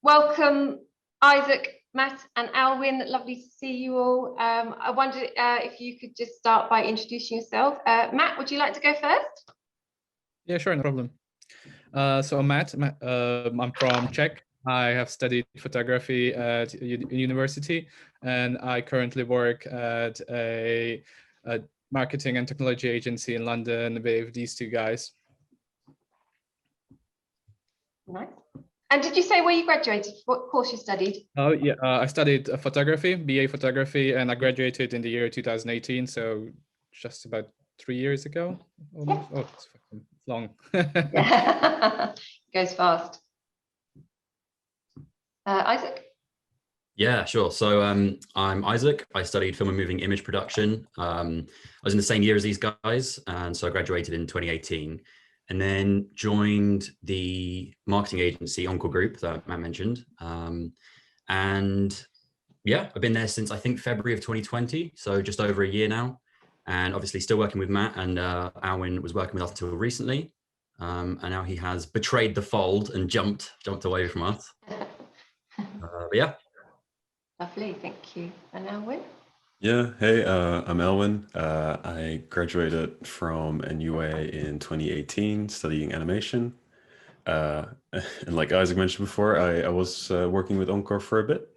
Welcome Isaac, Matt and Alwin. Lovely to see you all. I wonder if you could just start by introducing yourself. Matt, would you like to go first? Yeah, sure, no problem. So I'm Matt. I'm from Czech. I have studied photography at university, and I currently work at a marketing and technology agency in London with these two guys. Nice. And did you say where you graduated? What course you studied? Oh yeah, I studied photography, BA photography, and I graduated in the year 2018. So just about 3 years ago. Almost. Yeah. Oh, it's long. Yeah. It goes fast. Isaac? Yeah, sure. So I'm Isaac. I studied film and moving image production. I was in the same year as these guys, and so I graduated in 2018, and then joined the marketing agency ONQOR Group that Matt mentioned. And yeah, I've been there since I think February of 2020, so just over a year now. And obviously still working with Matt, and Alwin was working with us until recently. And now he has betrayed the fold and jumped away from us. But yeah. Lovely, thank you. And Alwin? Yeah, hey, I'm Alwin. I graduated from NUA in 2018, studying animation. And like Isaac mentioned before, I was working with ONQOR for a bit,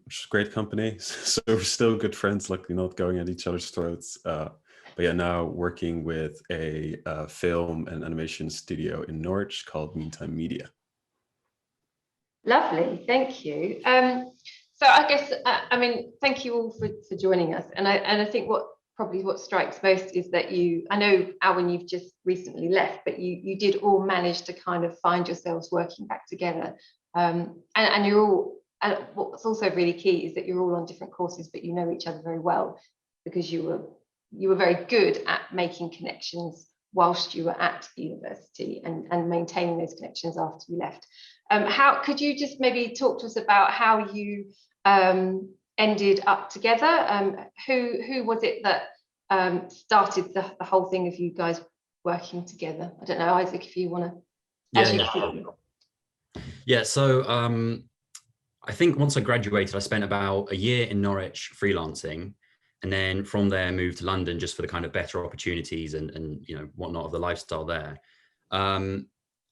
which is a great company. So we're still good friends, luckily not going at each other's throats. But yeah, now working with a film and animation studio in Norwich called Meantime Media. Lovely, thank you. So I guess, I mean, thank you all for joining us. And I think what strikes most is that I know, Alwin, you've just recently left, but you did all manage to kind of find yourselves working back together. And you're all, what's also really key is that you're all on different courses, but you know each other very well, because you were very good at making connections whilst you were at university and maintaining those connections after you left. How could you just maybe talk to us about how you ended up together? Who was it that started the whole thing of you guys working together? I don't know, Isaac, if you want to. Yeah. So I think once I graduated, I spent about a year in Norwich freelancing, and then from there moved to London just for the kind of better opportunities and you know whatnot of the lifestyle there.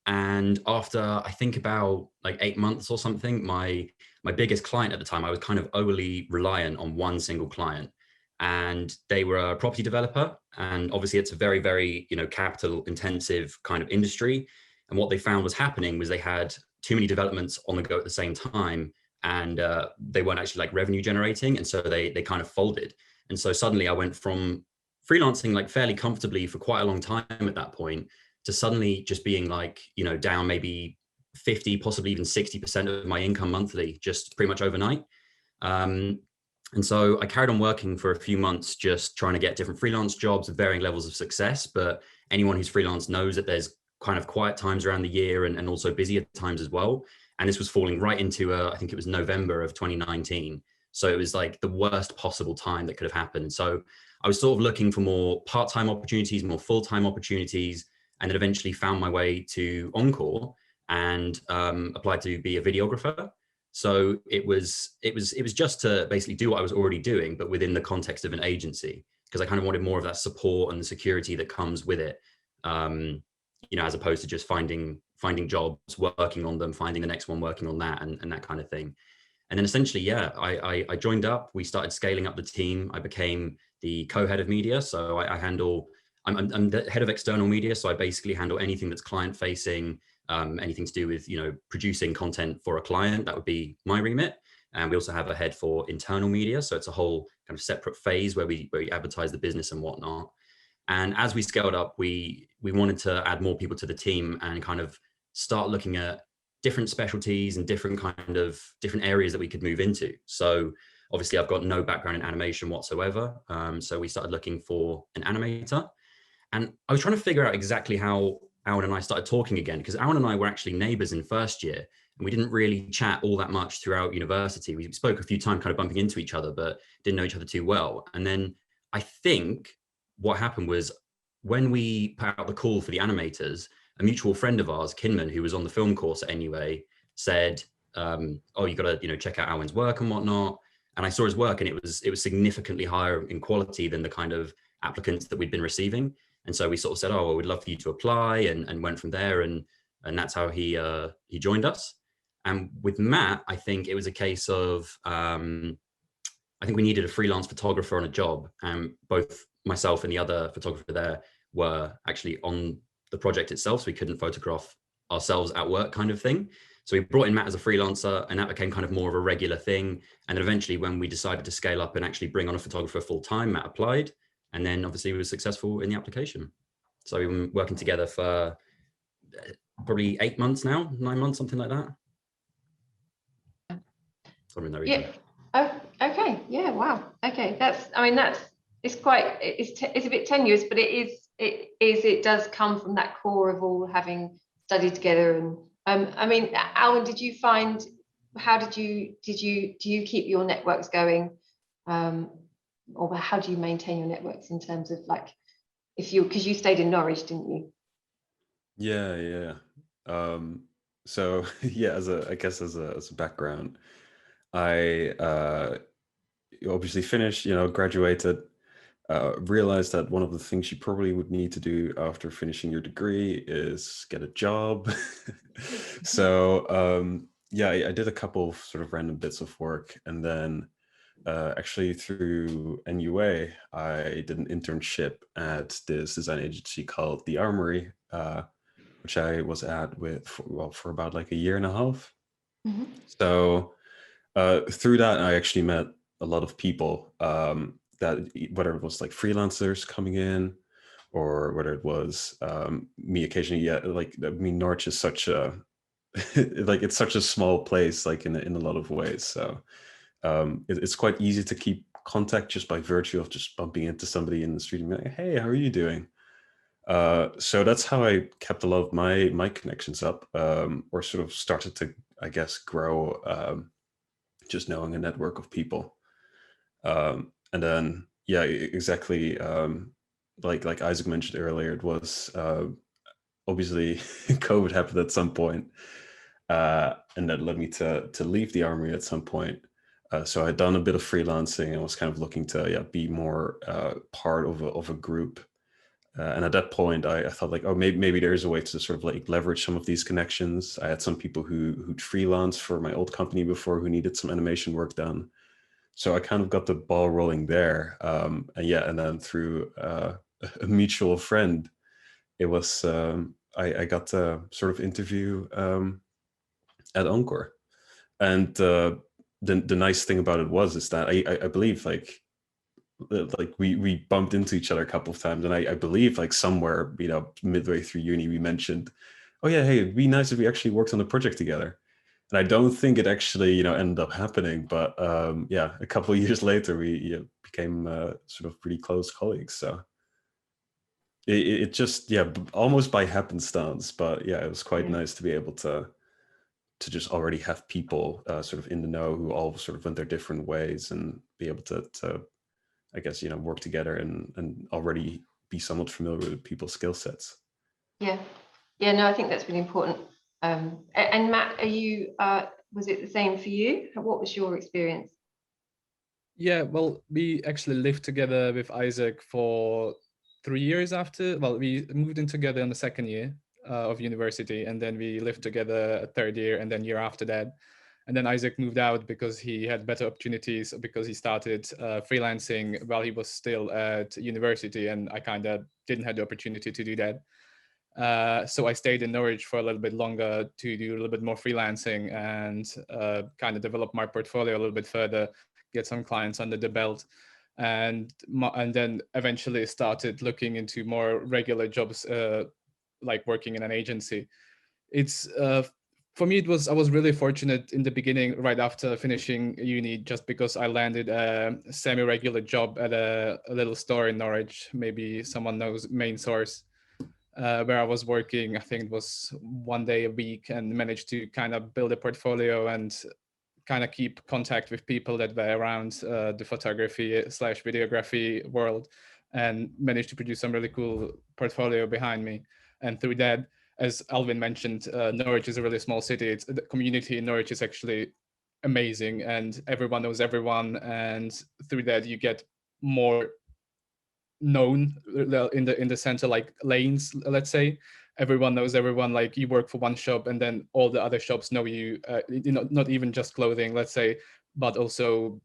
And after I think about like 8 months or something, my biggest client at the time, I was kind of overly reliant on one single client, and they were a property developer. And obviously it's a very, very, you know, capital intensive kind of industry. And what they found was happening was they had too many developments on the go at the same time, and they weren't actually like revenue generating. And so they kind of folded. And so suddenly I went from freelancing like fairly comfortably for quite a long time at that point to suddenly just being like, you know, down maybe 50, possibly even 60% of my income monthly, just pretty much overnight. And so I carried on working for a few months, just trying to get different freelance jobs with varying levels of success. But anyone who's freelance knows that there's kind of quiet times around the year and also busier times as well. And this was falling right into, I think it was November of 2019. So it was like the worst possible time that could have happened. So I was sort of looking for more part-time opportunities, more full-time opportunities, and then eventually found my way to ONQOR and applied to be a videographer. So it was just to basically do what I was already doing, but within the context of an agency, because I kind of wanted more of that support and the security that comes with it, you know, as opposed to just finding jobs, working on them, finding the next one, working on that, and that kind of thing. And then essentially, yeah, I joined up. We started scaling up the team. I became the co-head of media, so I'm the head of external media, so I basically handle anything that's client facing, anything to do with, you know, producing content for a client. That would be my remit. And we also have a head for internal media, so it's a whole kind of separate phase where we advertise the business and whatnot. And as we scaled up, we wanted to add more people to the team and kind of start looking at different specialties and different areas that we could move into. So obviously I've got no background in animation whatsoever. So we started looking for an animator. And I was trying to figure out exactly how Alwin and I started talking again, because Alwin and I were actually neighbors in first year, and we didn't really chat all that much throughout university. We spoke a few times kind of bumping into each other, but didn't know each other too well. And then I think what happened was when we put out the call for the animators, a mutual friend of ours, Kinman, who was on the film course at NUA, said, oh, you got to, you know, check out Alwin's work and whatnot. And I saw his work, and it was significantly higher in quality than the kind of applicants that we'd been receiving. And so we sort of said, oh, well, we'd love for you to apply, and went from there. And that's how he joined us. And with Matt, I think it was a case of, I think we needed a freelance photographer on a job. And both myself and the other photographer there were actually on the project itself. So we couldn't photograph ourselves at work, kind of thing. So we brought in Matt as a freelancer, and that became kind of more of a regular thing. And then eventually, when we decided to scale up and actually bring on a photographer full time, Matt applied, and then obviously we were successful in the application. So we've been working together for probably 8 months now, 9 months, something like that. Something in that region. Yeah. Oh, okay. Yeah. Wow. Okay. It's quite. It's a bit tenuous, but it does come from that core of all having studied together. And I mean, Alwin, did you find? How do you keep your networks going? Or how do you maintain your networks in terms of, like, because you stayed in Norwich, didn't you? Yeah. So yeah, as a background, I obviously finished, graduated, realized that one of the things you probably would need to do after finishing your degree is get a job. So yeah, I did a couple of sort of random bits of work, and then actually through NUA, I did an internship at this design agency called The Armory, which I was at for about like a year and a half. Mm-hmm. So through that, I actually met a lot of people, that whether it was like freelancers coming in, or whether it was me occasionally. Yeah, like, I mean, Norwich is such a like, it's such a small place, like in a lot of ways. So it's quite easy to keep contact just by virtue of just bumping into somebody in the street and being like, hey, how are you doing? So that's how I kept a lot of my connections up, or sort of started to, I guess, grow, just knowing a network of people. And then, yeah, exactly. Like Isaac mentioned earlier, it was obviously COVID happened at some point, and that led me to leave the army at some point. So I had done a bit of freelancing and was kind of looking to be more part of a group. And at that point, I thought, like, oh, maybe there's a way to sort of like leverage some of these connections. I had some people who'd freelance for my old company before, who needed some animation work done. So I kind of got the ball rolling there. And then through a mutual friend, it was I got to sort of interview at ONQOR. And the nice thing about it is that I believe, like we bumped into each other a couple of times, and I believe, like, somewhere, midway through uni, we mentioned, oh yeah, hey, it'd be nice if we actually worked on the project together. And I don't think it actually ended up happening, but yeah, a couple of years later we became sort of pretty close colleagues. So it just, almost by happenstance, but yeah, it was quite nice to be able to just already have people sort of in the know, who all sort of went their different ways, and be able to I guess, work together and already be somewhat familiar with people's skill sets. Yeah. No, I think that's really important. And Matt, are you? Was it the same for you? What was your experience? Yeah, well, we actually lived together with Isaac for 3 years after. Well, we moved in together in the second year of university, and then we lived together a third year, and then year after that. And then Isaac moved out because he had better opportunities, because he started freelancing while he was still at university, and I kind of didn't have the opportunity to do that. So I stayed in Norwich for a little bit longer to do a little bit more freelancing and kind of develop my portfolio a little bit further, get some clients under the belt, and then eventually started looking into more regular jobs, like working in an agency. It's for me, I was really fortunate in the beginning, right after finishing uni, just because I landed a semi-regular job at a little store in Norwich. Maybe someone knows Main Source, where I was working, I think it was 1 day a week, and managed to kind of build a portfolio and kind of keep contact with people that were around the photography / videography world, and managed to produce some really cool portfolio behind me. And through that, as Alvin mentioned, Norwich is a really small city. The community in Norwich is actually amazing, and everyone knows everyone, and through that you get more known in the center, like lanes, let's say. Everyone knows everyone. Like you work for one shop and then all the other shops know you, not even just clothing, let's say, but also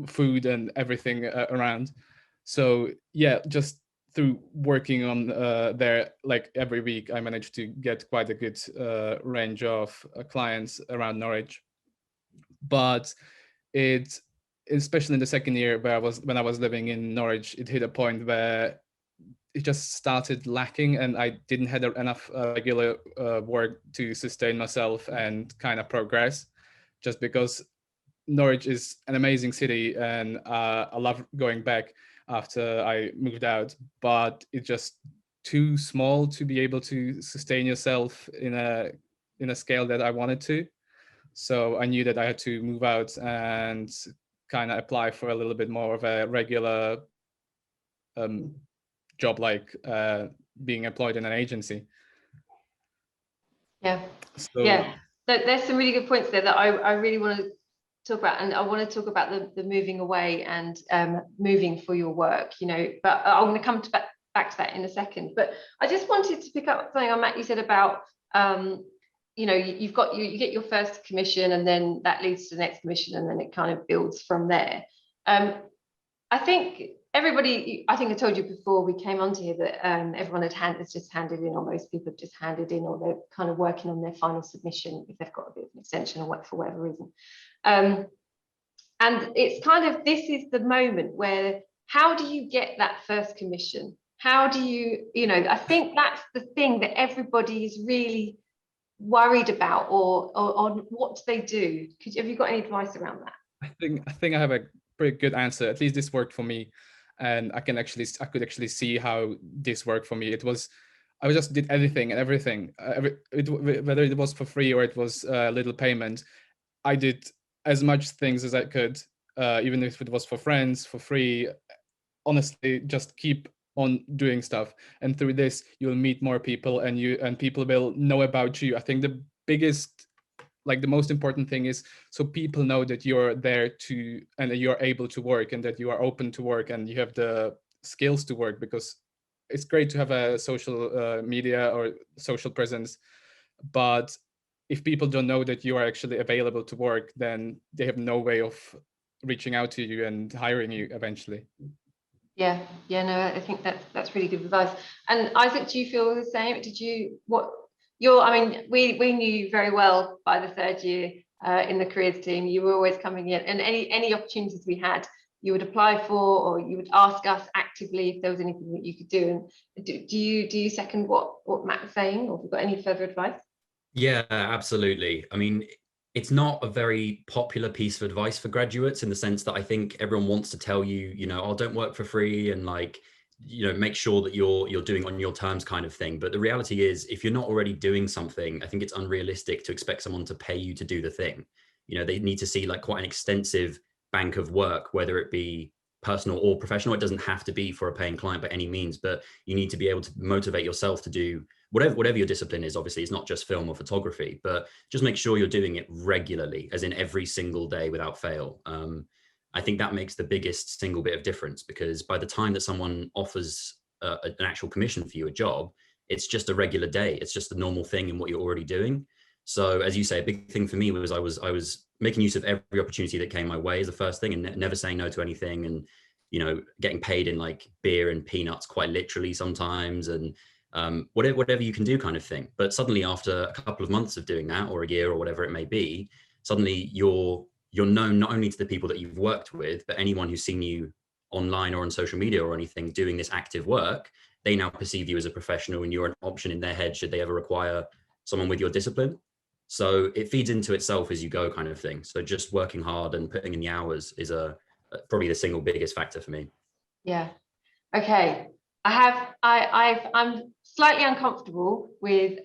food and everything around. So yeah, just through working on there, like every week, I managed to get quite a good range of clients around Norwich. But it, especially in the second year when I was living in Norwich, it hit a point where it just started lacking, and I didn't have enough regular work to sustain myself and kind of progress, just because Norwich is an amazing city, and I love going back after I moved out, but it's just too small to be able to sustain yourself in a scale that I wanted to. So I knew that I had to move out and kind of apply for a little bit more of a regular job, like being employed in an agency. Yeah. So yeah, there's some really good points there that I really want to talk about, and I want to talk about the moving away and moving for your work, you know, but I'm going to come back to that in a second. But I just wanted to pick up something on Matt, you said about you know, you get your first commission, and then that leads to the next commission, and then it kind of builds from there. I think everybody, I think I told you before we came onto here that everyone has just handed in, or most people have just handed in, or they're kind of working on their final submission if they've got a bit of an extension or for whatever reason. And it's kind of, this is the moment where, how do you get that first commission? How do you know, I think that's the thing that everybody is really worried about, or what do they do? Have you got any advice around that? I think I have a pretty good answer. At least this worked for me, and I could actually see how this worked for me. I just did anything and everything, whether it was for free or it was a little payment. I did as much things as I could, even if it was for friends, for free. Honestly, just keep on doing stuff, and through this you'll meet more people, and people will know about you. I think the biggest, like the most important thing is, so people know that you're there to, and that you're able to work, and that you are open to work, and you have the skills to work, because it's great to have a social media or social presence, but if people don't know that you are actually available to work, then they have no way of reaching out to you and hiring you eventually. Yeah, no, I think that's really good advice. And Isaac, do you feel the same? I mean, we knew you very well by the third year in the careers team. You were always coming in, and any opportunities we had, you would apply for, or you would ask us actively if there was anything that you could do. And do you second what Matt was saying, or have you got any further advice? Yeah, absolutely. I mean, it's not a very popular piece of advice for graduates, in the sense that I think everyone wants to tell you, you know, oh, don't work for free, and like, you know, make sure that you're doing on your terms kind of thing. But the reality is, if you're not already doing something, I think it's unrealistic to expect someone to pay you to do the thing. You know, they need to see like quite an extensive bank of work, whether it be personal or professional. It doesn't have to be for a paying client by any means, but you need to be able to motivate yourself to do whatever your discipline is. Obviously, it's not just film or photography, but just make sure you're doing it regularly, as in every single day without fail. I think that makes the biggest single bit of difference, because by the time that someone offers an actual commission for you, a job, it's just a regular day. It's just a normal thing in what you're already doing. So as you say, a big thing for me was I was making use of every opportunity that came my way, is the first thing, and never saying no to anything, and, you know, getting paid in like beer and peanuts quite literally sometimes, and whatever you can do kind of thing. But suddenly, after a couple of months of doing that, or a year, or whatever it may be, suddenly you're known not only to the people that you've worked with, but anyone who's seen you online or on social media or anything doing this active work, they now perceive you as a professional, and you're an option in their head should they ever require someone with your discipline. So it feeds into itself as you go kind of thing. So just working hard and putting in the hours is probably the single biggest factor for me. Yeah. Okay. I'm slightly uncomfortable with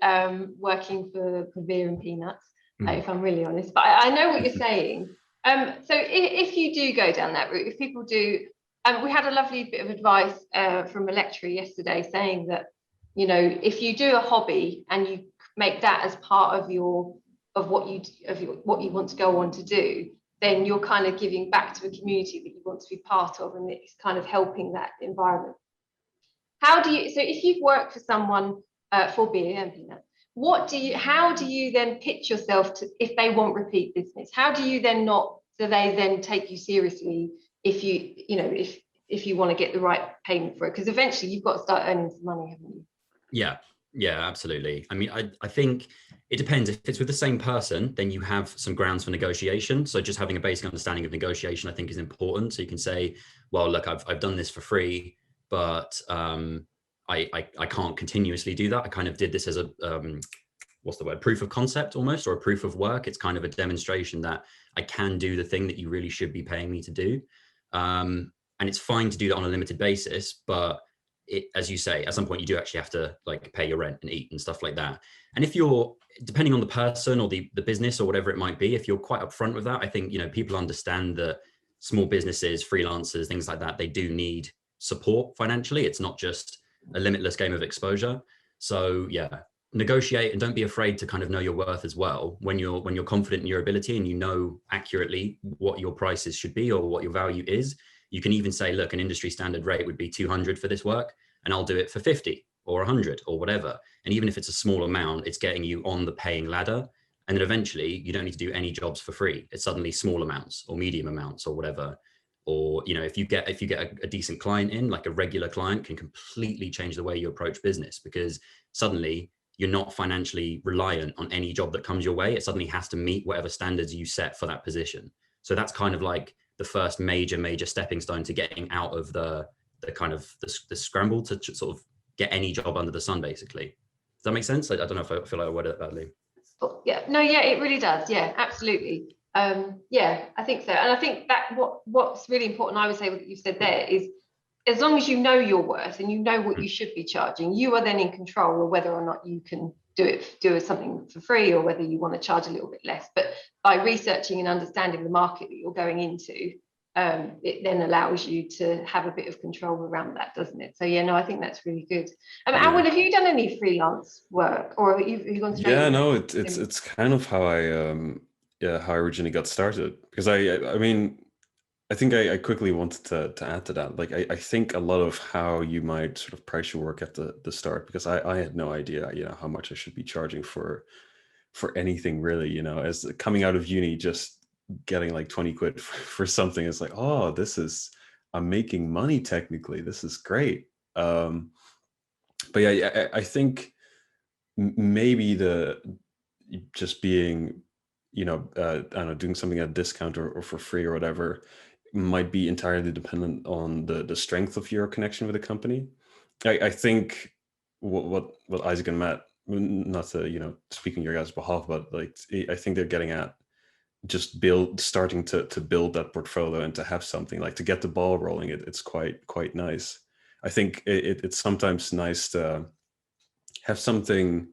working for beer and peanuts, if I'm really honest, but I know what you're saying. So if you do go down that route, if people do, we had a lovely bit of advice from a lecturer yesterday saying that, you know, if you do a hobby and you make that as part of what you want to go on to do, then you're kind of giving back to a community that you want to be part of, and it's kind of helping that environment. So if you've worked for someone for beer and peanut, how do you then pitch yourself to, if they want repeat business? How do you then do they then take you seriously if you want to get the right payment for it? Because eventually you've got to start earning some money, haven't you? Yeah, absolutely. I mean, I think it depends. If it's with the same person, then you have some grounds for negotiation. So just having a basic understanding of negotiation, I think, is important. So you can say, well, look, I've done this for free, but I can't continuously do that. I kind of did this as a what's the word, proof of concept almost, or a proof of work. It's kind of a demonstration that I can do the thing that you really should be paying me to do. And it's fine to do that on a limited basis, but as you say, at some point you do actually have to like pay your rent and eat and stuff like that. And if you're, depending on the person or the business or whatever it might be, if you're quite upfront with that, I think, people understand that small businesses, freelancers, things like that, they do need support financially. It's not just a limitless game of exposure. So yeah, negotiate, and don't be afraid to kind of know your worth as well. When you're confident in your ability and you know accurately what your prices should be or what your value is, you can even say, look, an industry standard rate would be 200 for this work, and I'll do it for 50 or 100 or whatever. And even if it's a small amount, it's getting you on the paying ladder. And then eventually you don't need to do any jobs for free. It's suddenly small amounts or medium amounts or whatever. Or, if you get a decent client in, like a regular client, can completely change the way you approach business, because suddenly you're not financially reliant on any job that comes your way. It suddenly has to meet whatever standards you set for that position. So that's kind of like the first major stepping stone to getting out of the kind of the scramble to sort of get any job under the sun, basically. Does that make sense? I don't know if I feel like I worded it badly. Yeah, no, yeah, it really does. Yeah, absolutely. Yeah, I think so. And I think that what's really important, I would say, what you said there, is as long as you know your worth and you know what you should be charging, you are then in control of whether or not you can do something for free or whether you want to charge a little bit less. But by researching and understanding the market that you're going into, it then allows you to have a bit of control around that, doesn't it? So yeah, no, I think that's really good. Alwin, have you done any freelance work, or have you gone straight? Yeah, no, it's kind of how I originally got started, because I mean, I think I quickly wanted to add to that. Like, I think a lot of how you might sort of price your work at the start, because I had no idea, how much I should be charging for anything really, as coming out of uni, just getting like 20 quid for something. It's like, oh, I'm making money technically. This is great. But yeah, I think maybe just being, I don't know, doing something at a discount or for free or whatever might be entirely dependent on the strength of your connection with the company. I think what Isaac and Matt, not to speak on your guys' behalf, but like I think they're getting at just starting to build that portfolio and to have something, like to get the ball rolling. It's quite nice. I think it's sometimes nice to have something,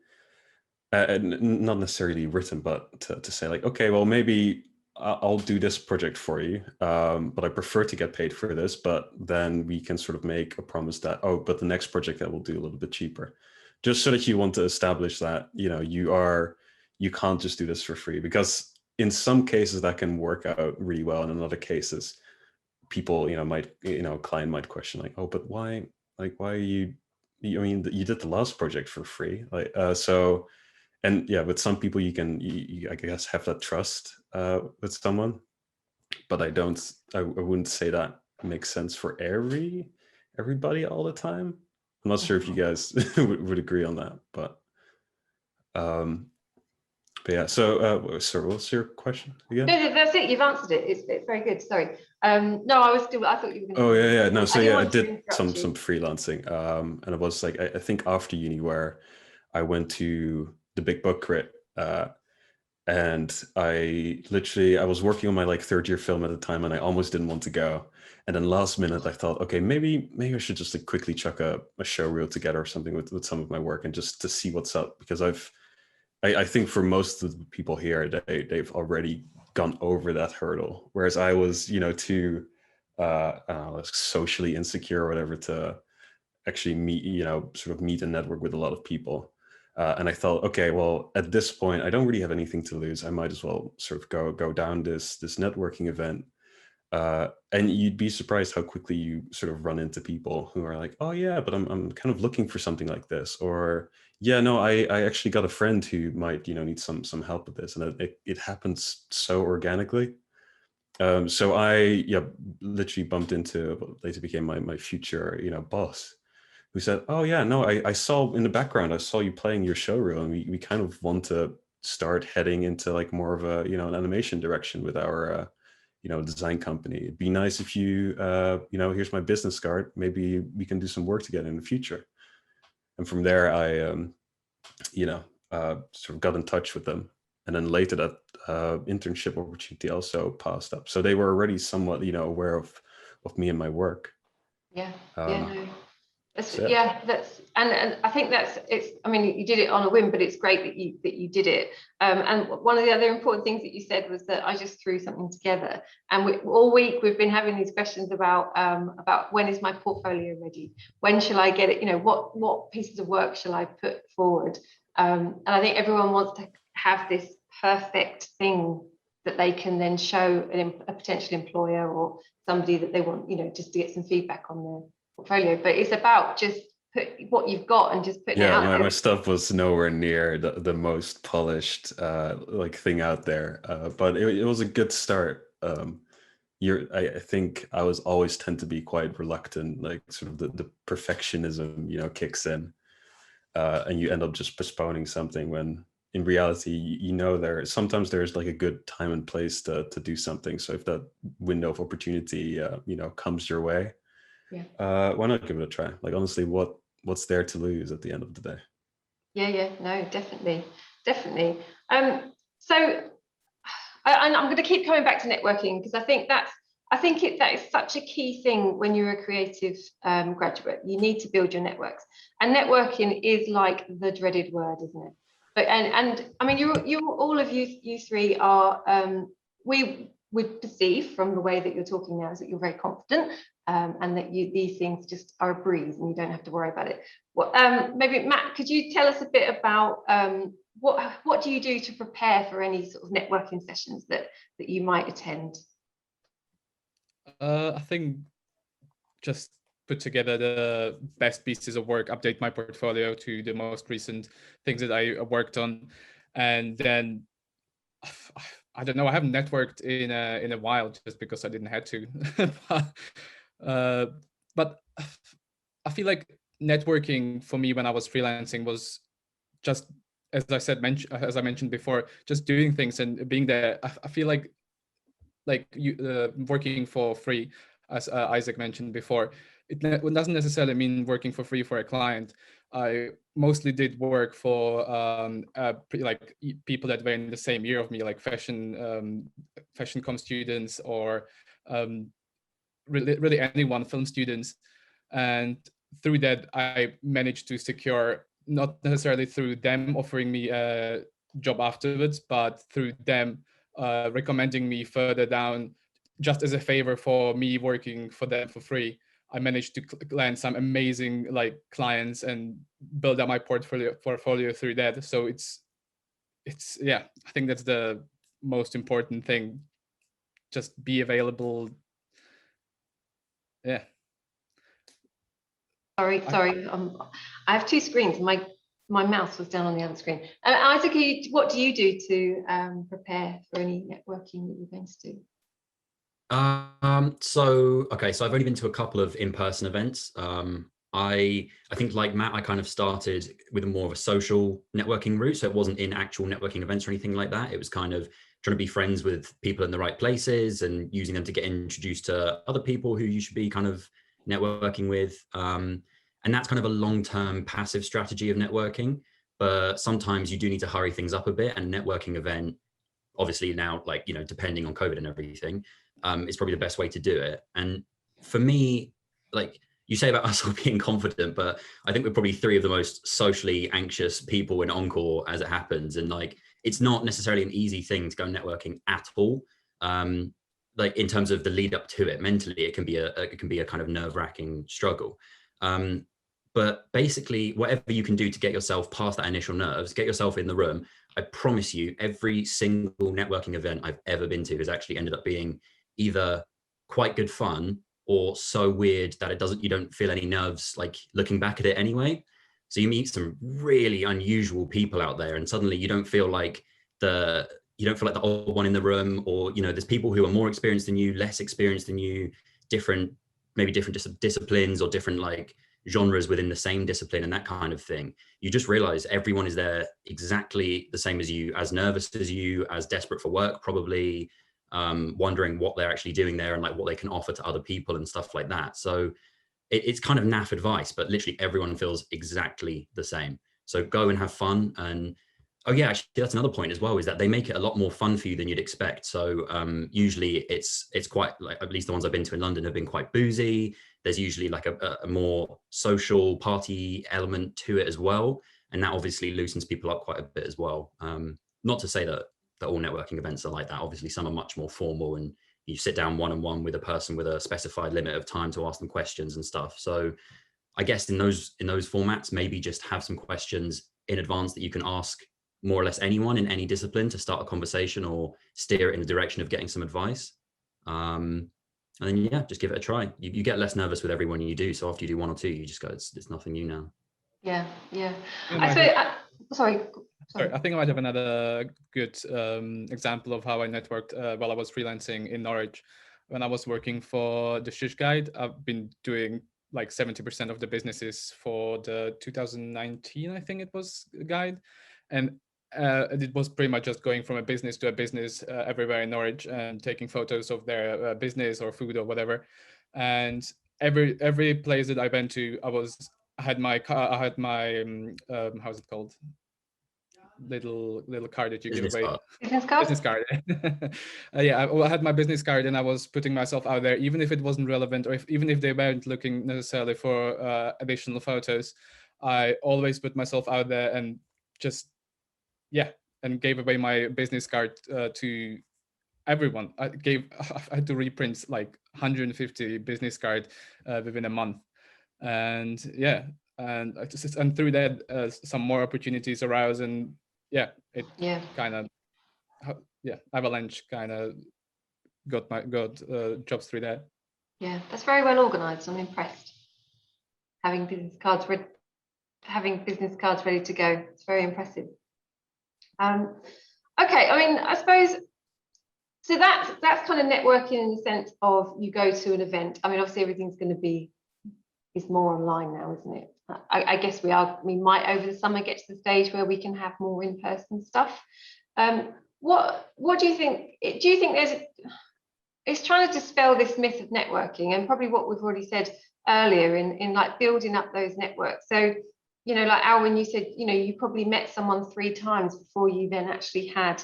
not necessarily written, but to say like, okay, well, maybe I'll do this project for you, but I prefer to get paid for this. But then we can sort of make a promise that, but the next project I will do a little bit cheaper, just so that you want to establish that, you can't just do this for free. Because in some cases that can work out really well, and in other cases, people, client might question like, oh, but why are you did the last project for free, like, so. And yeah, with some people you I guess have that trust with someone, but I wouldn't say that makes sense for everybody all the time. I'm not sure if you guys would agree on that, but yeah. So sorry, what's your question again? No, that's it. You've answered it. It's very good. Sorry. No, I thought you were going to. Oh yeah. No. So yeah, I did some freelancing, and it was like I think after uni, where I went to the Big Book Crit, and I was working on my like third year film at the time, and I almost didn't want to go. And then last minute I thought, okay, maybe I should just like quickly chuck a show reel together or something with some of my work, and just to see what's up, because I think for most of the people here, they've already gone over that hurdle, whereas I was too I don't know, like socially insecure or whatever to actually meet and network with a lot of people. And I thought, okay, well, at this point, I don't really have anything to lose. I might as well sort of go down this networking event. And you'd be surprised how quickly you sort of run into people who are like, oh yeah, but I'm kind of looking for something like this, or yeah, no, I actually got a friend who might, need some help with this, and it happens so organically. So I literally bumped into what later became my future boss, who said, oh yeah, no, I saw in the background, I saw you playing your showreel, and we kind of want to start heading into like more of a an animation direction with our design company. It'd be nice if you here's my business card, maybe we can do some work together in the future. And from there I sort of got in touch with them, and then later that internship opportunity also passed up, so they were already somewhat aware of me and my work. Yeah, no. So, That's and I think I mean, you did it on a whim, but it's great that you did it. And one of the other important things that you said was that I just threw something together, and all week we've been having these questions about when is my portfolio ready, when shall I get it, what pieces of work shall I put forward, and I think everyone wants to have this perfect thing that they can then show a potential employer or somebody that they want, just to get some feedback on their portfolio. But it's about just put what you've got and just putting it out. My stuff was nowhere near the most polished like thing out there, but it was a good start. I think I was always tend to be quite reluctant, like sort of the perfectionism kicks in, and you end up just postponing something when in reality sometimes there's like a good time and place to do something. So if that window of opportunity comes your way, why not give it a try? Like, honestly, what's there to lose at the end of the day? No, definitely. So I'm going to keep coming back to networking, because I think that is such a key thing when you're a creative graduate. You need to build your networks, and networking is like the dreaded word, isn't it? But and I mean, you all of you three are we would perceive from the way that you're talking now is that you're very confident, and that these things just are a breeze and you don't have to worry about it. Maybe Matt, could you tell us a bit about what do you do to prepare for any sort of networking sessions that you might attend? I think just put together the best pieces of work, update my portfolio to the most recent things that I worked on, and then I don't know. I haven't networked in a while just because I didn't have to. But I feel like networking for me when I was freelancing was just, as I mentioned before, just doing things and being there. I feel like you working for free, as Isaac mentioned before. It doesn't necessarily mean working for free for a client. I mostly did work for like people that were in the same year of me, like fashion com students, or really anyone, film students. And through that, I managed to secure, not necessarily through them offering me a job afterwards, but through them recommending me further down, just as a favor for me working for them for free. I managed to land some amazing clients and build up my portfolio through that. So it's I think that's the most important thing. Just be available. Yeah. Sorry. I have two screens. My mouse was down on the other screen. Isaac, what do you do to prepare for any networking that you're going to do? So I've only been to a couple of in-person events. I think, like Matt, I kind of started with more of a social networking route. So it wasn't in actual networking events or anything like that. It was kind of trying to be friends with people in the right places and using them to get introduced to other people who you should be kind of networking with. And that's kind of a long-term passive strategy of networking. But sometimes you do need to hurry things up a bit. And a networking event, obviously now, depending on COVID and everything, is probably the best way to do it. And for me, like you say about us all being confident, but I think we're probably three of the most socially anxious people in ONQOR as it happens. And it's not necessarily an easy thing to go networking at all. In terms of the lead up to it, mentally, it can be a kind of nerve-wracking struggle. But basically, whatever you can do to get yourself past that initial nerves, get yourself in the room. I promise you, every single networking event I've ever been to has actually ended up being either quite good fun or so weird that you don't feel any nerves like looking back at it anyway. So you meet some really unusual people out there, and suddenly you don't feel like the old one in the room, or there's people who are more experienced than you, less experienced than you, maybe different disciplines or different like genres within the same discipline and that kind of thing. You just realize everyone is there exactly the same as you, as nervous as you, as desperate for work, probably wondering what they're actually doing there and like what they can offer to other people and stuff like that. So it's kind of naff advice, but literally everyone feels exactly the same. So go and have fun. And oh yeah, actually that's another point as well, is that they make it a lot more fun for you than you'd expect. So usually it's quite, like, at least the ones I've been to in London have been quite boozy. There's usually like a more social party element to it as well. And that obviously loosens people up quite a bit as well. Not to say that all networking events are like that. Obviously some are much more formal, and you sit down one-on-one with a person with a specified limit of time to ask them questions and stuff. So I guess in those formats, maybe just have some questions in advance that you can ask more or less anyone in any discipline to start a conversation or steer it in the direction of getting some advice. And then, yeah, just give it a try. You get less nervous with everyone you do. So after you do one or two, you just go, it's nothing new now. Yeah. Sorry, I think I might have another good example of how I networked while I was freelancing in Norwich. When I was working for the Shush Guide, I've been doing like 70% of the businesses for the 2019, I think it was, guide. And it was pretty much just going from a business to a business everywhere in Norwich and taking photos of their business or food or whatever. And every place that I went to, I had my how's it called? Little card that you give away. Business card. Yeah, I had my business card, and I was putting myself out there, even if it wasn't relevant, or even if they weren't looking necessarily for additional photos. I always put myself out there and just and gave away my business card to everyone. I had to reprint like 150 business card within a month, and and through that some more opportunities arose, and kind of Avalanche kind of got jobs through that. Yeah, that's very well organized. I'm impressed. Having business cards ready to go. It's very impressive. Okay, I mean, I suppose so. That's kind of networking in the sense of you go to an event. I mean, obviously everything's going to is more online now, isn't it? I guess we might over the summer get to the stage where we can have more in-person stuff. What do you think? Do you think it's trying to dispel this myth of networking, and probably what we've already said earlier in like building up those networks? So, like Alwin, you said, you probably met someone 3 times before you then actually had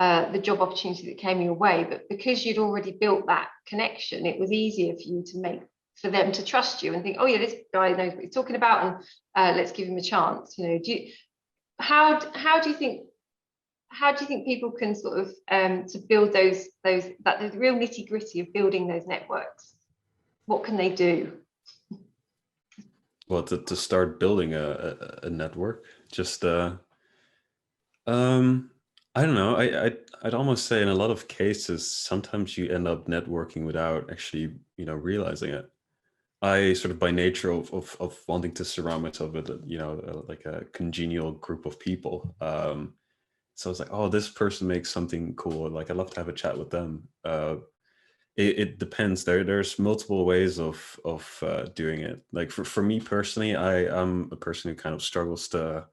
the job opportunity that came your way, but because you'd already built that connection, it was easier for them to trust you and think, oh yeah, this guy knows what he's talking about, and let's give him a chance. How do you think people can sort of to build those that the real nitty-gritty of building those networks? What can they do? Well, to start building a network, just I don't know. I'd almost say in a lot of cases, sometimes you end up networking without actually realizing it. I sort of, by nature of wanting to surround myself with like a congenial group of people. So I was like, oh, this person makes something cool. Like, I'd love to have a chat with them. It depends. There's multiple ways of doing it. Like for me personally, I'm a person who kind of struggles to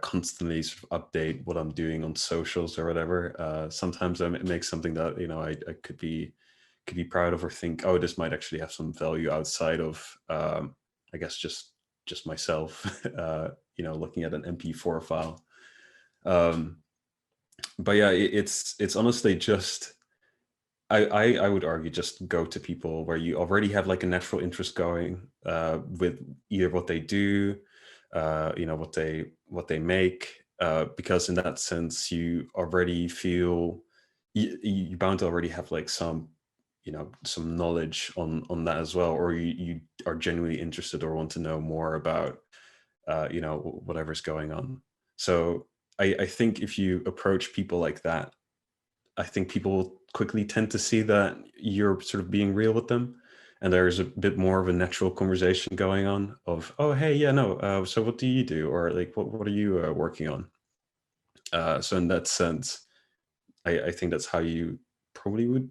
constantly sort of update what I'm doing on socials or whatever. Sometimes I make something that I could be proud of, or think, oh, this might actually have some value outside of I guess just myself. Looking at an MP4 file. But yeah, it's honestly just I would argue just go to people where you already have like a natural interest going with either what they do, what they make, because in that sense you already feel you're bound to already have like some some knowledge on that as well, or you are genuinely interested or want to know more about whatever's going on. So I think if you approach people like that, I think people will quickly tend to see that you're sort of being real with them, and there's a bit more of a natural conversation going on of, oh, hey, yeah, no, so what do you do, or like what are you working on? So in that sense, I think that's how you probably would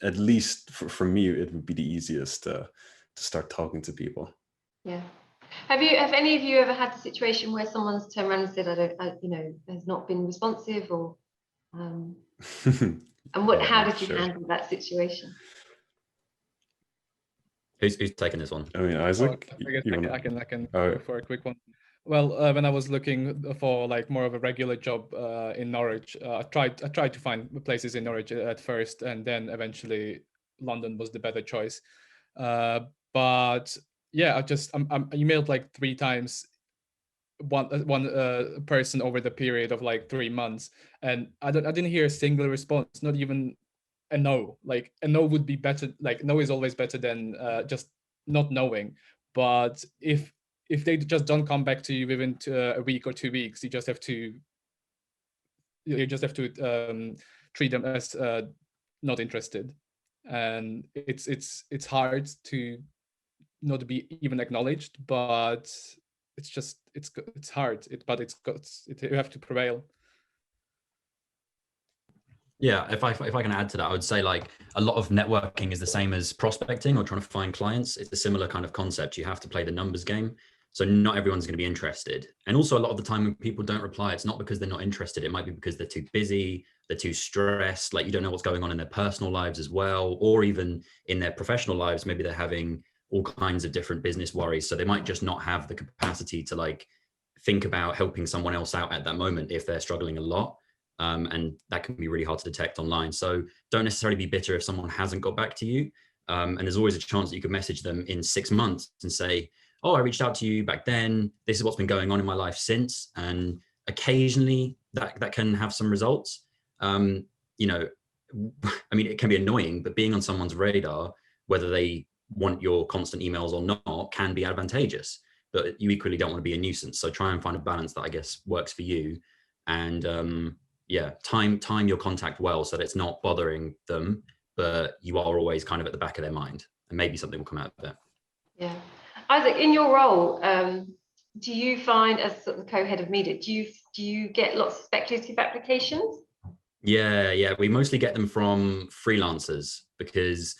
at least for me, it would be the easiest to start talking to people. Yeah. Have any of you ever had a situation where someone's turned around and said, has not been responsive, or and how did you handle that situation? Who's taking this one? I mean, Isaac, I can go for a quick one. Well, when I was looking for like more of a regular job in Norwich, I tried to find places in Norwich at first, and then eventually London was the better choice. But yeah, I emailed like 3 times, one person over the period of like 3 months, and I didn't hear a single response, not even a no. Like a no would be better. Like no is always better than just not knowing. But if they just don't come back to you within a week or 2 weeks, you just have to treat them as not interested, and it's hard to not be even acknowledged, but it's hard. You have to prevail. Yeah, if I can add to that, I would say like a lot of networking is the same as prospecting or trying to find clients. It's a similar kind of concept. You have to play the numbers game. So not everyone's going to be interested. And also a lot of the time when people don't reply, it's not because they're not interested. It might be because they're too busy, they're too stressed, like you don't know what's going on in their personal lives as well, or even in their professional lives. Maybe they're having all kinds of different business worries. So they might just not have the capacity to like think about helping someone else out at that moment if they're struggling a lot. And that can be really hard to detect online. So don't necessarily be bitter if someone hasn't got back to you. And there's always a chance that you could message them in 6 months and say, oh, I reached out to you back then. This is what's been going on in my life since. And occasionally that can have some results. I mean, it can be annoying, but being on someone's radar, whether they want your constant emails or not, can be advantageous. But you equally don't want to be a nuisance. So try and find a balance that I guess works for you. And yeah, time your contact well so that it's not bothering them, but you are always kind of at the back of their mind, and maybe something will come out of that. Yeah. Isaac, in your role, do you find, as sort of co-head of media, do you get lots of speculative applications? Yeah, we mostly get them from freelancers because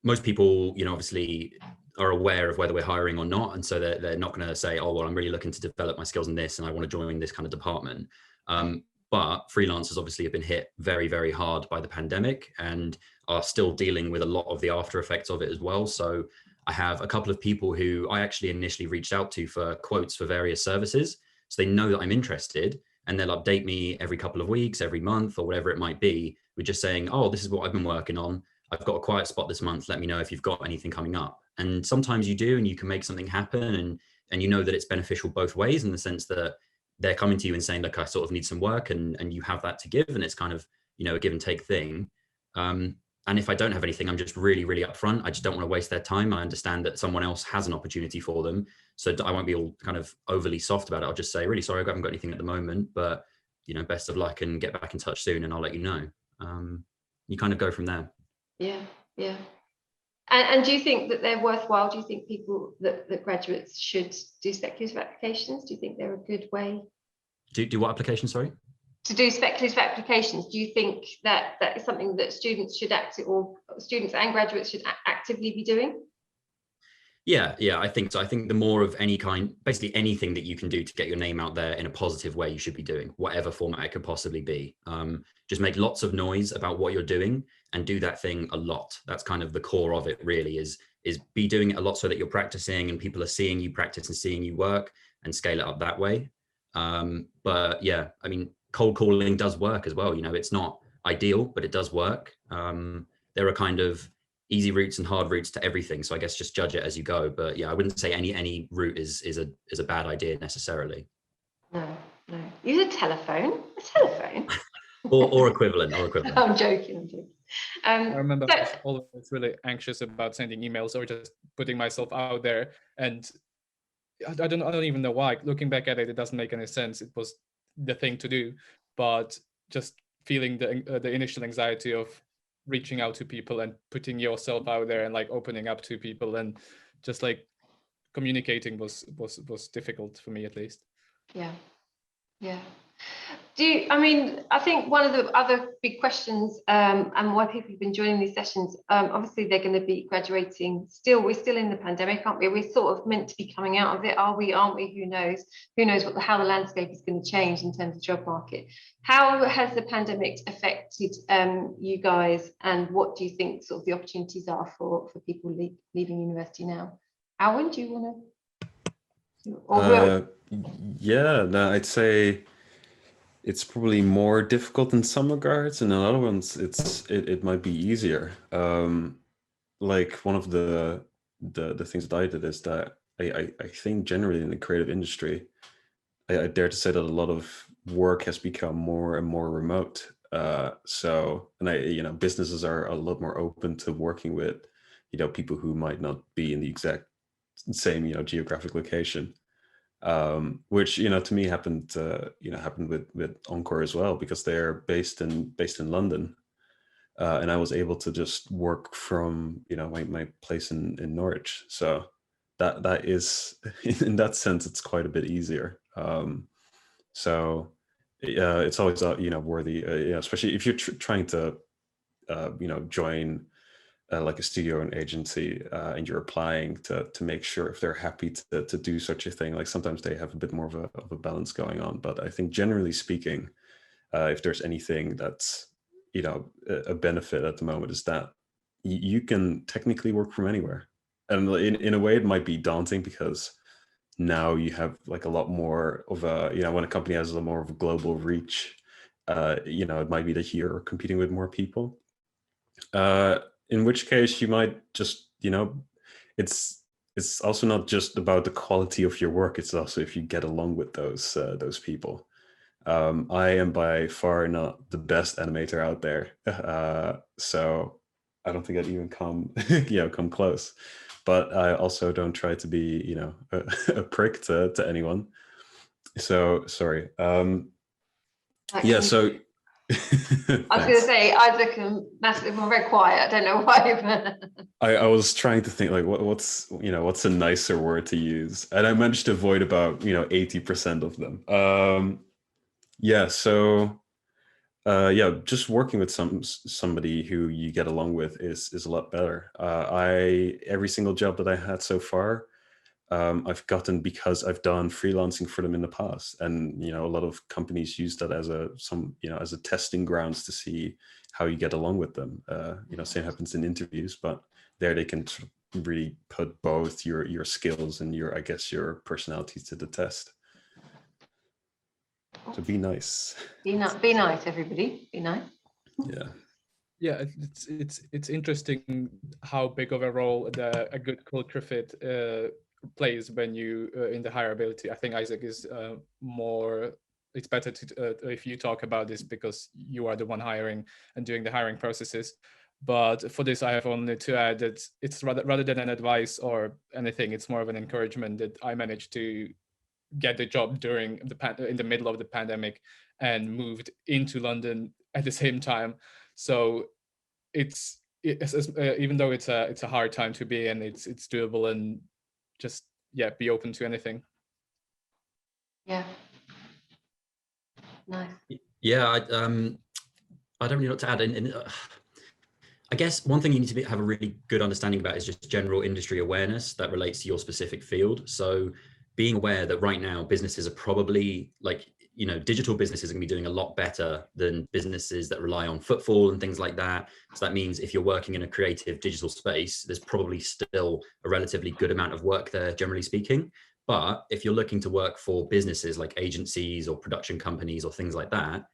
most people, obviously are aware of whether we're hiring or not, and so they're not going to say, oh well, I'm really looking to develop my skills in this and I want to join this kind of department. But freelancers obviously have been hit very, very hard by the pandemic and are still dealing with a lot of the after effects of it as well. So I have a couple of people who I actually initially reached out to for quotes for various services. So they know that I'm interested, and they'll update me every couple of weeks, every month, or whatever it might be. We're just saying, oh, this is what I've been working on. I've got a quiet spot this month. Let me know if you've got anything coming up. And sometimes you do, and you can make something happen, and you know that it's beneficial both ways, in the sense that they're coming to you and saying, look, I sort of need some work, and you have that to give, and it's kind of, a give and take thing. And if I don't have anything, I'm just really, really upfront. I just don't want to waste their time. I understand that someone else has an opportunity for them. So I won't be all kind of overly soft about it. I'll just say, really sorry, I haven't got anything at the moment, but best of luck, and get back in touch soon, and I'll let you know. You kind of go from there. Yeah. And do you think that they're worthwhile? Do you think people that graduates should do speculative applications? Do you think they're a good way? Do what application, sorry? To do speculative applications. Do you think that is something that students and graduates should actively be doing? Yeah, I think so. I think the more of any kind, basically anything that you can do to get your name out there in a positive way, you should be doing, whatever format it could possibly be. Just make lots of noise about what you're doing and do that thing a lot. That's kind of the core of it, really, is be doing it a lot so that you're practicing and people are seeing you practice and seeing you work, and scale it up that way. But yeah, I mean, cold calling does work as well. It's not ideal, but it does work. There are kind of easy routes and hard routes to everything. So I guess just judge it as you go. But yeah, I wouldn't say any route is a bad idea necessarily. No. Use a telephone. A telephone. or equivalent, or equivalent. I'm joking. I remember So, I was always really anxious about sending emails or just putting myself out there, and I don't even know why. Looking back at it, it doesn't make any sense. It was the thing to do, but just feeling the initial anxiety of reaching out to people and putting yourself out there and like opening up to people and just like communicating was difficult for me, at least. yeah. I mean, I think one of the other big questions and why people have been joining these sessions, obviously they're going to be graduating still. We're still in the pandemic, aren't we? We're sort of meant to be coming out of it, are we, aren't we? Who knows? Who knows how the landscape is going to change in terms of job market? How has the pandemic affected you guys, and what do you think sort of the opportunities are for people leaving university now? Alwin, do you want to? Yeah, no, I'd say it's probably more difficult in some regards, and in other ones, it might be easier. Like one of the things that I did is that I think generally in the creative industry, I dare to say that a lot of work has become more and more remote. So, and businesses are a lot more open to working with, people who might not be in the exact same, geographic location. Which to me happened with ONQOR as well, because they're based in London, and I was able to just work from my place in Norwich. So that is in that sense it's quite a bit easier. So it's always worthy, especially if you're trying to join like a studio and agency, and you're applying to make sure if they're happy to do such a thing. Like sometimes they have a bit more of a balance going on, but I think generally speaking, if there's anything that's a benefit at the moment, is that you can technically work from anywhere. And in a way it might be daunting, because now you have like a lot more of a, when a company has a lot more of a global reach, it might be that you're competing with more people. In which case you might just, it's also not just about the quality of your work. It's also if you get along with those people. I am by far not the best animator out there. So I don't think I'd even come close. But I also don't try to be, a prick to anyone. So sorry. Yeah, so I was going to say, Isaac and Matt were very quiet. I don't know why. I was trying to think like what's a nicer word to use, and I managed to avoid about 80% of them. Yeah, so just working with somebody who you get along with is a lot better. Every single job that I had so far, I've gotten because I've done freelancing for them in the past, and a lot of companies use that as a testing grounds to see how you get along with them. Same happens in interviews, but there they can really put both your skills and your personality to the test. So be nice. Be nice, everybody. Be nice. Yeah, it's interesting how big of a role a good culture fit plays when you in the hireability. I think Isaac is more. It's better to if you talk about this, because you are the one hiring and doing the hiring processes. But for this, I have only to add that it's rather than an advice or anything, it's more of an encouragement that I managed to get the job in the middle of the pandemic and moved into London at the same time. So it's even though it's a hard time to be in, it's doable, and just be open to anything. Yeah. Nice. Yeah, I don't really know what to add. I guess one thing you need to have a really good understanding about is just general industry awareness that relates to your specific field. So being aware that right now businesses are probably digital businesses are going to be doing a lot better than businesses that rely on footfall and things like that. So that means if you're working in a creative digital space, there's probably still a relatively good amount of work there, generally speaking. But if you're looking to work for businesses like agencies or production companies or things like that,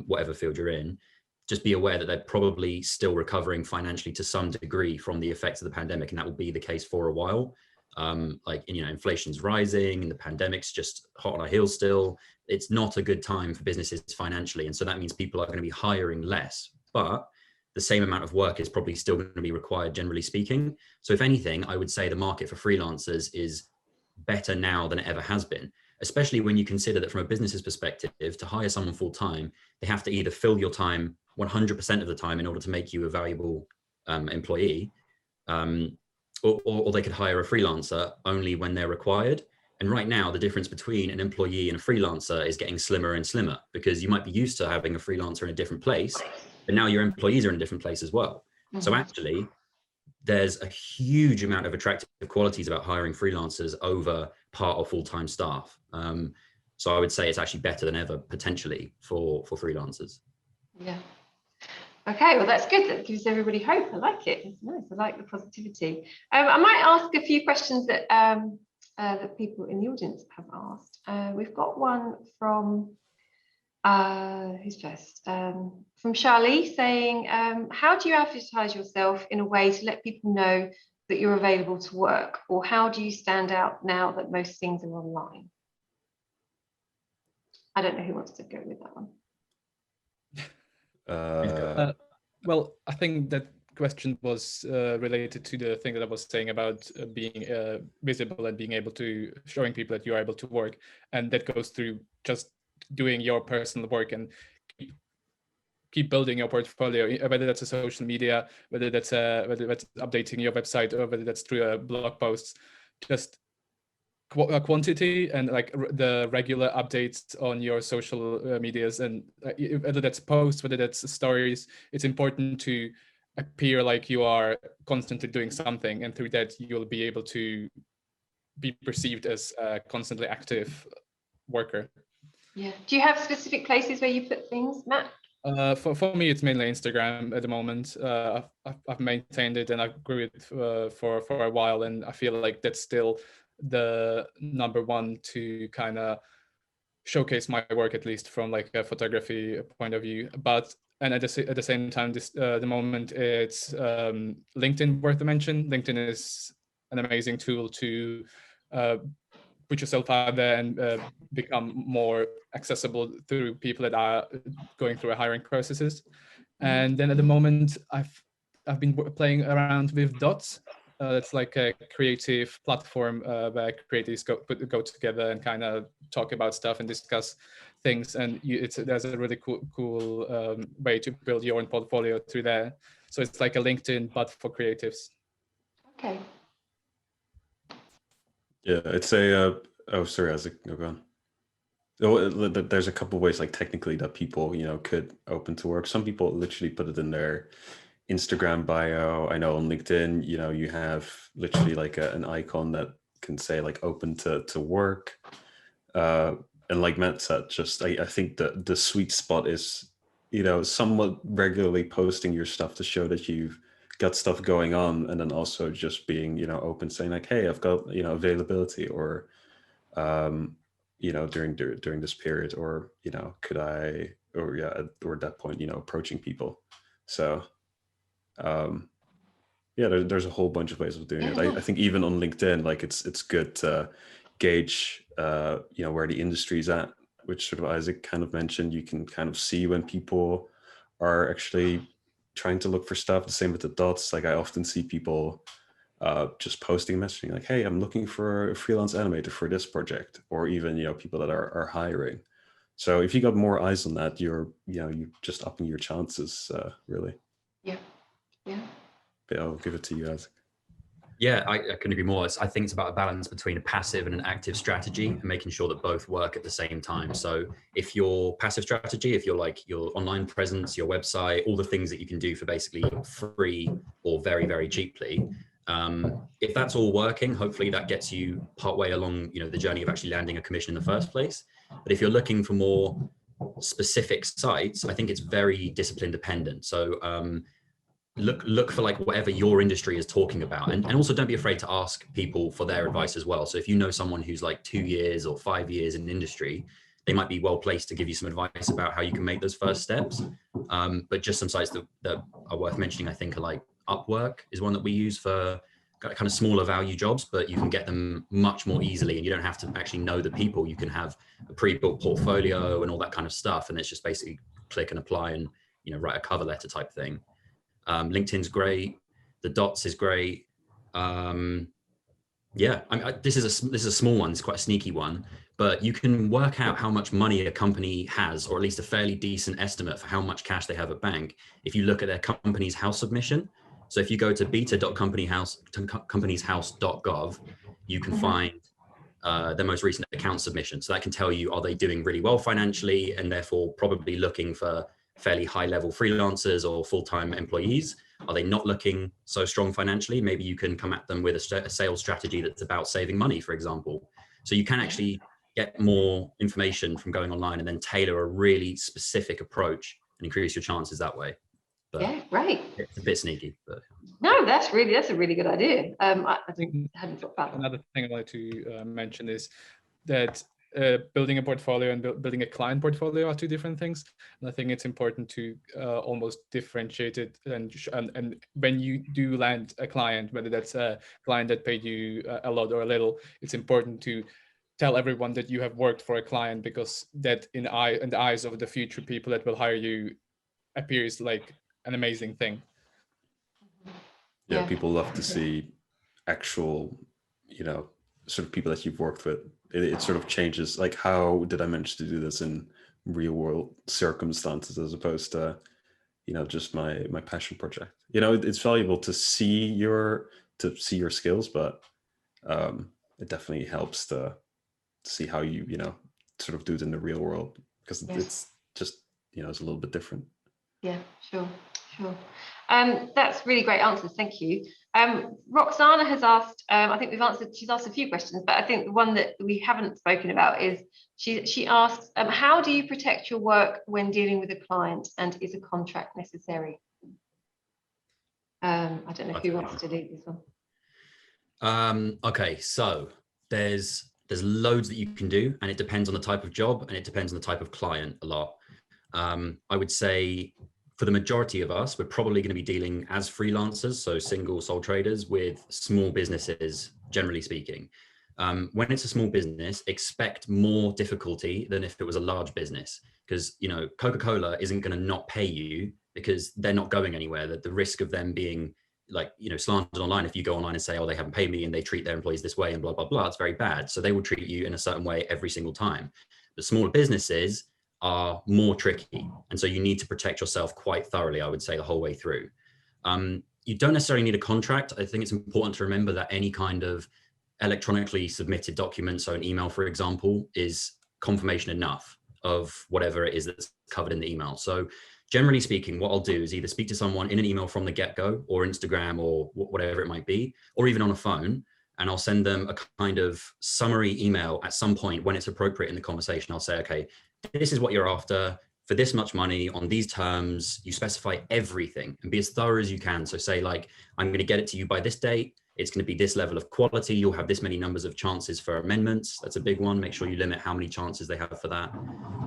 whatever field you're in, just be aware that they're probably still recovering financially to some degree from the effects of the pandemic, and that will be the case for a while. Like, you know, inflation's rising and the pandemic's just hot on our heels still. It's not a good time for businesses financially. And so that means people are going to be hiring less, but the same amount of work is probably still going to be required, generally speaking. So if anything, I would say the market for freelancers is better now than it ever has been, especially when you consider that from a business's perspective, to hire someone full time, they have to either fill your time 100% of the time in order to make you a valuable employee, or they could hire a freelancer only when they're required. And right now, the difference between an employee and a freelancer is getting slimmer and slimmer, because you might be used to having a freelancer in a different place, but now your employees are in a different place as well. Mm-hmm. So actually, there's a huge amount of attractive qualities about hiring freelancers over part or full-time staff. So I would say it's actually better than ever, potentially, for freelancers. Yeah. Okay, well, that's good. That gives everybody hope. I like it. It's nice. I like the positivity. I might ask a few questions that that people in the audience have asked. We've got one from, who's first? From Charlie saying, how do you advertise yourself in a way to let people know that you're available to work? Or how do you stand out now that most things are online? I don't know who wants to go with that one. Well, I think that question was related to the thing that I was saying about being visible and being able to showing people that you're able to work, and that goes through just doing your personal work and keep building your portfolio, whether that's a social media, whether that's updating your website, or whether that's through blog posts. Just quantity and like the regular updates on your social medias, and whether that's posts, whether that's stories, it's important to appear like you are constantly doing something, and through that you'll be able to be perceived as a constantly active worker. Yeah. Do you have specific places where you put things, Matt? For me, it's mainly Instagram at the moment. I've maintained it and I've grew it for a while, and I feel like that's still the number one to kind of showcase my work, at least from like a photography point of view. But and at the same time, the moment it's LinkedIn worth a mention. LinkedIn is an amazing tool to put yourself out there and become more accessible through people that are going through a hiring processes. And then at the moment, I've been playing around with Dots. It's like a creative platform where creatives go together and kind of talk about stuff and discuss things. And there's a really cool way to build your own portfolio through there. So it's like a LinkedIn, but for creatives. Okay. Yeah, it's a, oh, sorry, Isaac, no, go on. Oh, there's a couple of ways, like technically, that people, could open to work. Some people literally put it in their Instagram bio. I know on LinkedIn, you have literally like an icon that can say like open to work. And like Matt said, I think the sweet spot is, somewhat regularly posting your stuff to show that you've got stuff going on, and then also just being, open, saying like, hey, I've got, availability, or, during this period, or, could I, or at that point, approaching people. So, yeah, there's a whole bunch of ways of doing it. I think even on LinkedIn, like it's good to gauge, where the industry is at, which sort of Isaac kind of mentioned. You can kind of see when people are actually trying to look for stuff. The same with the Dots. Like I often see people just posting, messaging like, hey, I'm looking for a freelance animator for this project, or even, people that are hiring. So if you got more eyes on that, you're just upping your chances, really. Yeah. Yeah. But I'll give it to you, Isaac. Yeah, I couldn't agree more. I think it's about a balance between a passive and an active strategy, and making sure that both work at the same time. So if your passive strategy, if you're like your online presence, your website, all the things that you can do for basically free or very, very cheaply, if that's all working, hopefully that gets you partway along, the journey of actually landing a commission in the first place. But if you're looking for more specific sites, I think it's very discipline dependent. So look for like whatever your industry is talking about, and also don't be afraid to ask people for their advice as well. So if you know someone who's like 2 years or 5 years in industry, they might be well placed to give you some advice about how you can make those first steps. But just some sites that are worth mentioning, I think, are like Upwork is one that we use for kind of smaller value jobs, but you can get them much more easily, and you don't have to actually know the people. You can have a pre-built portfolio and all that kind of stuff, and it's just basically click and apply and, you know, write a cover letter type thing. LinkedIn's great. The Dots is great. Yeah, this is a small one. It's quite a sneaky one, but you can work out how much money a company has, or at least a fairly decent estimate for how much cash they have at bank, if you look at their company's house submission. So if you go to beta.companieshouse.gov, you can find their most recent account submission. So that can tell you, are they doing really well financially, and therefore probably looking for fairly high level freelancers or full-time employees? Are they not looking so strong financially? Maybe you can come at them with a sales strategy that's about saving money, for example. So you can actually get more information from going online and then tailor a really specific approach and increase your chances that way. But yeah, great. It's a bit sneaky, but no, that's a really good idea. I think I hadn't thought about that. Another thing I'd like to mention is that building a portfolio and building a client portfolio are two different things. And I think it's important to almost differentiate it. And when you do land a client, whether that's a client that paid you a lot or a little, it's important to tell everyone that you have worked for a client, because that in the eyes of the future people that will hire you appears like an amazing thing. Yeah, people love to see actual, you know, sort of people that you've worked with. It sort of changes, like, how did I manage to do this in real world circumstances, as opposed to, you know, just my passion project. You know, it's valuable to see your skills, but it definitely helps to see how you know, sort of do it in the real world, because it's just, you know, it's a little bit different. Yeah, sure. That's really great answers, thank you. Roxana has asked, I think she's asked a few questions, but I think the one that we haven't spoken about is, she asks, how do you protect your work when dealing with a client, and is a contract necessary? I don't know who wants to lead this one. Okay, so there's loads that you can do, and it depends on the type of job, and it depends on the type of client a lot. I would say for the majority of us, we're probably going to be dealing as freelancers, so single sole traders, with small businesses, generally speaking. When it's a small business, expect more difficulty than if it was a large business, because, you know, Coca-Cola isn't going to not pay you because they're not going anywhere. That the risk of them being, like, you know, slandered online, if you go online and say, oh, they haven't paid me and they treat their employees this way and blah, blah, blah, it's very bad. So they will treat you in a certain way every single time. But smaller businesses are more tricky. And so you need to protect yourself quite thoroughly, I would say, the whole way through. You don't necessarily need a contract. I think it's important to remember that any kind of electronically submitted document, so an email, for example, is confirmation enough of whatever it is that's covered in the email. So generally speaking, what I'll do is either speak to someone in an email from the get-go, or Instagram, or whatever it might be, or even on a phone, and I'll send them a kind of summary email at some point when it's appropriate in the conversation. I'll say, okay, this is what you're after for this much money on these terms. You specify everything and be as thorough as you can. So say, like, I'm going to get it to you by this date. It's going to be this level of quality. You'll have this many numbers of chances for amendments. That's a big one. Make sure you limit how many chances they have for that.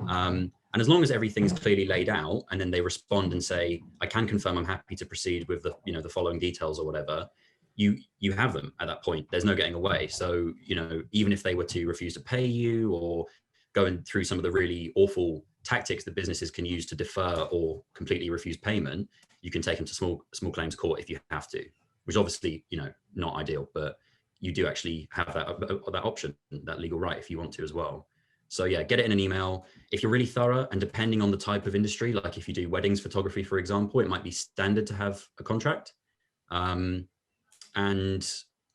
And as long as everything is clearly laid out, and then they respond and say, I can confirm I'm happy to proceed with the, you know, the following details or whatever, you have them at that point. There's no getting away. So, you know, even if they were to refuse to pay you, or going through some of the really awful tactics that businesses can use to defer or completely refuse payment, you can take them to small claims court if you have to, which is obviously, you know, not ideal, but you do actually have that option, that legal right, if you want to as well. So yeah, get it in an email. If you're really thorough, and depending on the type of industry, like if you do weddings photography, for example, it might be standard to have a contract. And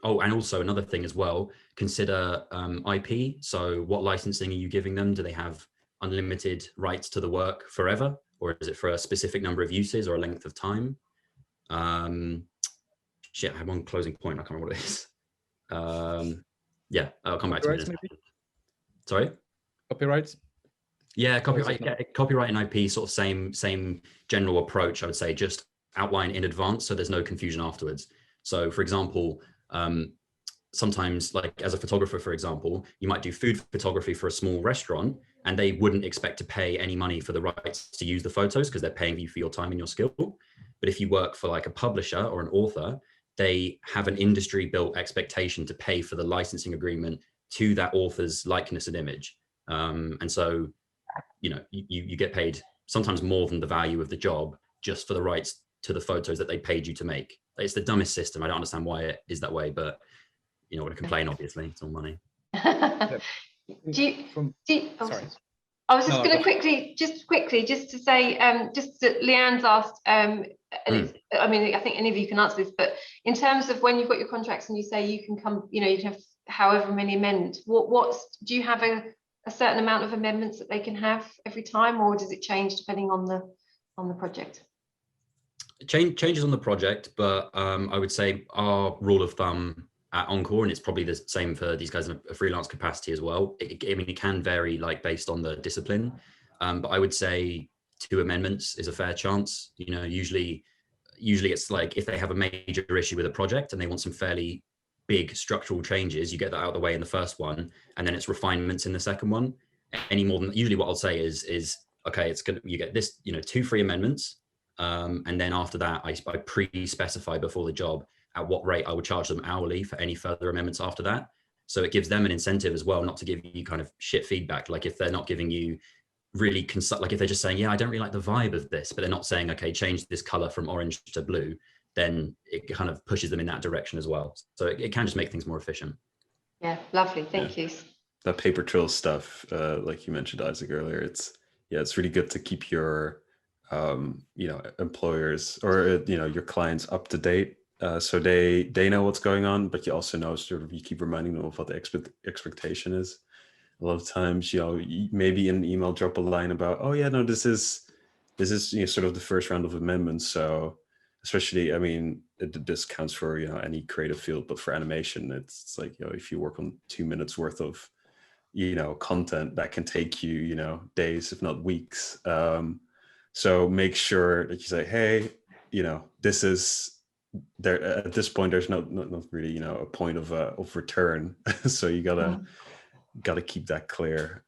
also another thing as well, consider IP. So what licensing are you giving them? Do they have unlimited rights to the work forever, or is it for a specific number of uses or a length of time? Shit, I had one closing point. I can't remember what it is. Yeah, I'll come back to it. Sorry? Copyrights? Yeah, copyright and IP, sort of same general approach, I would say, just outline in advance so there's no confusion afterwards. So for example, sometimes, like as a photographer, for example, you might do food photography for a small restaurant, and they wouldn't expect to pay any money for the rights to use the photos because they're paying you for your time and your skill. But if you work for like a publisher or an author, they have an industry built expectation to pay for the licensing agreement to that author's likeness and image. And so, you know, you get paid sometimes more than the value of the job just for the rights to the photos that they paid you to make. It's the dumbest system. I don't understand why it is that way, but you know, what to complain, obviously, it's all money. Sorry. I was just going to quickly, just to say, just that Leanne's asked, and it's, I mean, I think any of you can answer this, but in terms of when you've got your contracts and you say you can come, you know, you can have however many amendments, do you have a certain amount of amendments that they can have every time, or does it change depending on the project? It changes on the project, but I would say our rule of thumb at ONQOR, and it's probably the same for these guys in a freelance capacity as well. I mean, it can vary like based on the discipline, but I would say 2 amendments is a fair chance. You know, usually it's like if they have a major issue with a project and they want some fairly big structural changes, you get that out of the way in the first one, and then it's refinements in the second one. Any more than usually what I'll say is okay, it's gonna, you get this, you know, 2 free amendments, and then after that I pre-specify before the job at what rate I would charge them hourly for any further amendments after that. So it gives them an incentive as well not to give you kind of shit feedback. Like if they're not giving you really like if they're just saying, yeah, I don't really like the vibe of this, but they're not saying, okay, change this color from orange to blue, then it kind of pushes them in that direction as well. So it can just make things more efficient. Yeah, lovely, thank you. That paper trail stuff, like you mentioned, Isaac, earlier, it's really good to keep your you know, employers or you know, your clients up to date. So they know what's going on, but you also know, sort of, you keep reminding them of what the expectation is. A lot of times, you know, maybe in an email drop a line about, oh yeah, no, this is you know, sort of the first round of amendments. So especially, I mean, this counts for, you know, any creative field, but for animation, it's like, you know, if you work on 2 minutes worth of, you know, content, that can take you, you know, days, if not weeks. So make sure that you say, hey, you know, this is there at this point, there's not really, you know, a point of return. So you gotta keep that clear.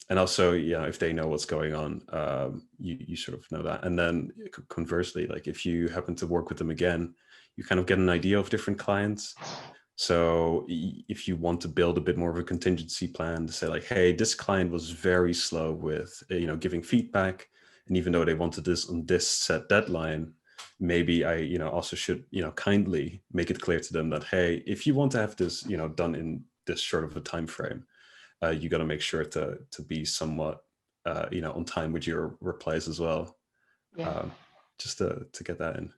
And also, you know, if they know what's going on, you sort of know that. And then conversely, like if you happen to work with them again, you kind of get an idea of different clients. So if you want to build a bit more of a contingency plan to say like, hey, this client was very slow with, you know, giving feedback. And even though they wanted this on this set deadline, maybe I, you know, also should, you know, kindly make it clear to them that, hey, if you want to have this, you know, done in this short of a time frame, you got to make sure to be somewhat, you know, on time with your replies as well. Yeah. Just to get that in.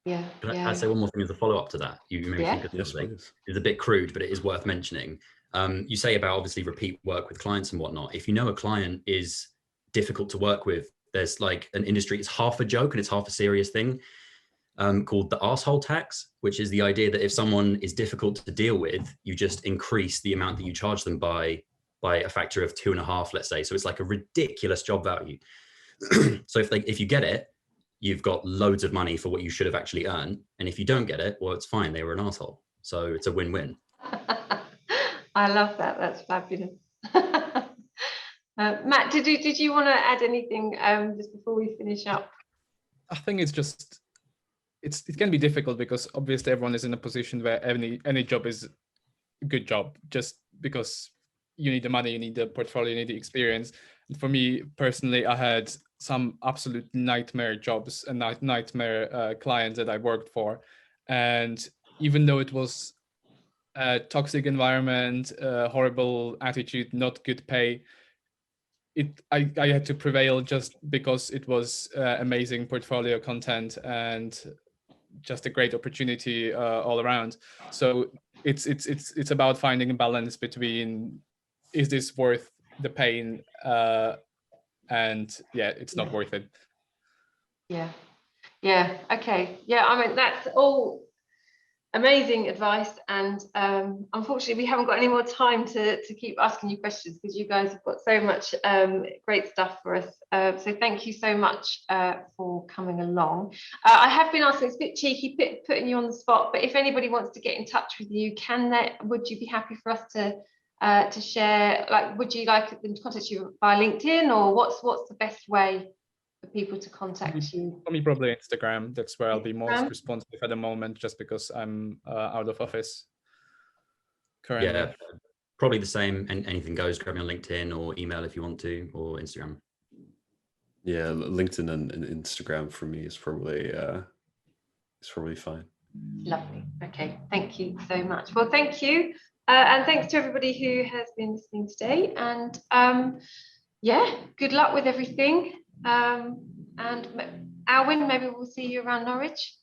Yeah. Can I say one more thing as a follow-up to that? You made me think of something. Yes, it's a bit crude, but it is worth mentioning. You say about obviously repeat work with clients and whatnot. If you know a client is difficult to work with, there's like an industry, it's half a joke and it's half a serious thing, called the arsehole tax, which is the idea that if someone is difficult to deal with, you just increase the amount that you charge them by a factor of 2.5, let's say. So it's like a ridiculous job value. So if you get it, you've got loads of money for what you should have actually earned. And if you don't get it, well, it's fine. They were an arsehole. So it's a win-win. I love that. That's fabulous. Matt, did you want to add anything just before we finish up? I think it's just, it can be difficult because obviously everyone is in a position where any job is a good job just because you need the money, you need the portfolio, you need the experience. And for me personally, I had some absolute nightmare jobs and nightmare clients that I worked for. And even though it was a toxic environment, horrible attitude, not good pay, I had to prevail just because it was amazing portfolio content and just a great opportunity all around. So it's about finding a balance between, is this worth the pain, and yeah, it's not worth it. Yeah, okay. Yeah, I mean, that's all amazing advice, and unfortunately we haven't got any more time to keep asking you questions because you guys have got so much great stuff for us, so thank you so much for coming along. I have been asking, it's a bit cheeky putting you on the spot, but if anybody wants to get in touch with you, would you be happy for us to share, like, would you like them to contact you via LinkedIn, or what's the best way for people to contact you? For me, probably Instagram. That's where I'll be most Instagram? responsive at the moment, just because I'm out of office currently. Yeah, probably the same. And anything goes. Grab me on LinkedIn or email if you want to, or Instagram. Yeah, LinkedIn and Instagram for me is probably fine. Lovely. Okay, thank you so much. Well, thank you. And thanks to everybody who has been listening today. And yeah, good luck with everything. And Alwin, maybe we'll see you around Norwich.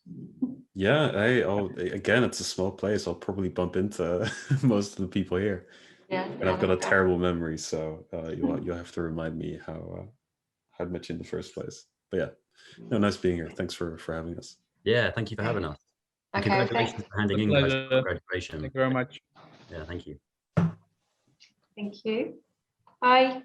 Yeah, again, it's a small place. I'll probably bump into most of the people here. Yeah. And I've got a terrible memory, so you'll have to remind me how I met you in the first place. But yeah, no, nice being here. Thanks for having us. Yeah, thank you for having us. And Okay, congratulations for handing in, guys, for graduation. Thank you very much. Yeah, thank you. Thank you. Bye.